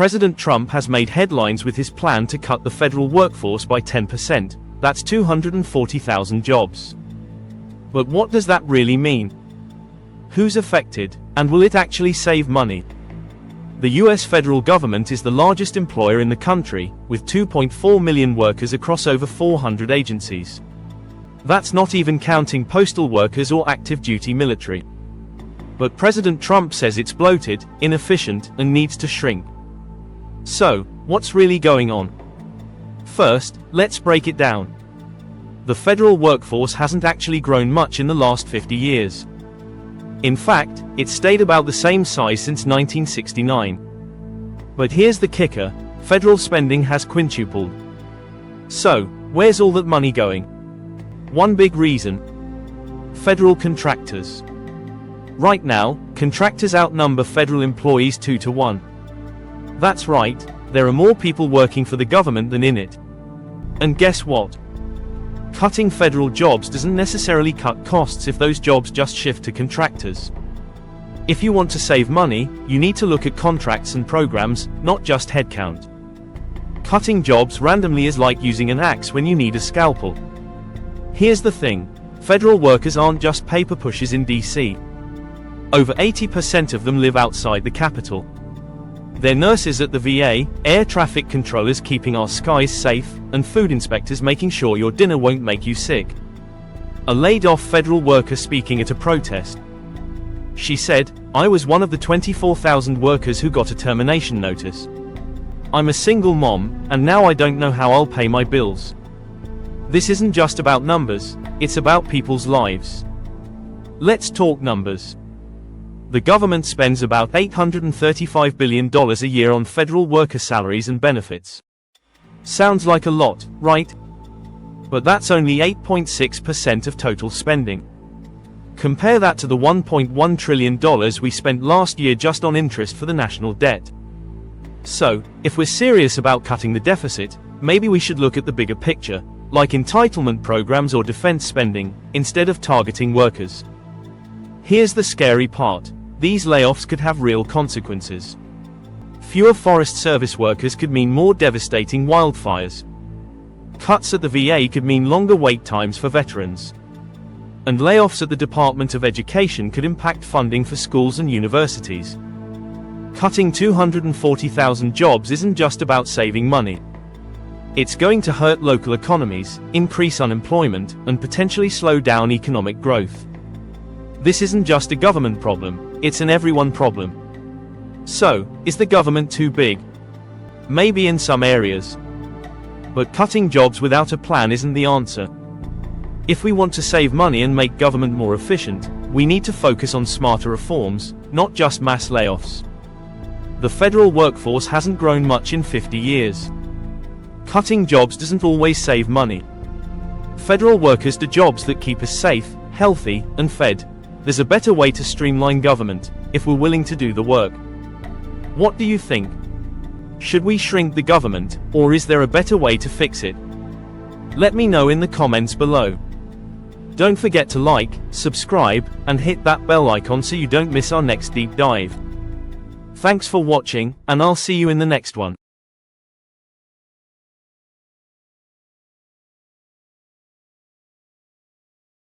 President Trump has made headlines with his plan to cut the federal workforce by 10%. That's 240,000 jobs. But what does that really mean? Who's affected, and will it actually save money? The US federal government is the largest employer in the country, with 2.4 million workers across over 400 agencies. That's not even counting postal workers or active duty military. But President Trump says it's bloated, inefficient, and needs to shrink. So, what's really going on? First, let's break it down. The federal workforce hasn't actually grown much in the last 50 years. In fact, it's stayed about the same size since 1969. But here's the kicker: federal spending has quintupled. So, where's all that money going? One big reason: federal contractors. Right now, contractors outnumber federal employees 2 to 1. That's right, there are more people working for the government than in it. And guess what? Cutting federal jobs doesn't necessarily cut costs if those jobs just shift to contractors. If you want to save money, you need to look at contracts and programs, not just headcount. Cutting jobs randomly is like using an axe when you need a scalpel. Here's the thing: federal workers aren't just paper pushers in DC. Over 80% of them live outside the Capitol. They're nurses at the VA, air traffic controllers keeping our skies safe, and food inspectors making sure your dinner won't make you sick. A laid-off federal worker speaking at a protest. She said, "I was one of the 24,000 workers who got a termination notice. I'm a single mom, and now I don't know how I'll pay my bills." This isn't just about numbers, it's about people's lives. Let's talk numbers. The government spends about $835 billion a year on federal worker salaries and benefits. Sounds like a lot, right? But that's only 8.6% of total spending. Compare that to the $1.1 trillion we spent last year just on interest for the national debt. So, if we're serious about cutting the deficit, maybe we should look at the bigger picture, like entitlement programs or defense spending, instead of targeting workers. Here's the scary part: these layoffs could have real consequences. Fewer Forest Service workers could mean more devastating wildfires. Cuts at the VA could mean longer wait times for veterans. And layoffs at the Department of Education could impact funding for schools and universities. Cutting 240,000 jobs isn't just about saving money. It's going to hurt local economies, increase unemployment, and potentially slow down economic growth. This isn't just a government problem, it's an everyone problem. So, is the government too big? Maybe in some areas. But cutting jobs without a plan isn't the answer. If we want to save money and make government more efficient, we need to focus on smarter reforms, not just mass layoffs. The federal workforce hasn't grown much in 50 years. Cutting jobs doesn't always save money. Federal workers do jobs that keep us safe, healthy, and fed. There's a better way to streamline government, if we're willing to do the work. What do you think? Should we shrink the government, or is there a better way to fix it? Let me know in the comments below. Don't forget to like, subscribe, and hit that bell icon so you don't miss our next deep dive. Thanks for watching, and I'll see you in the next one.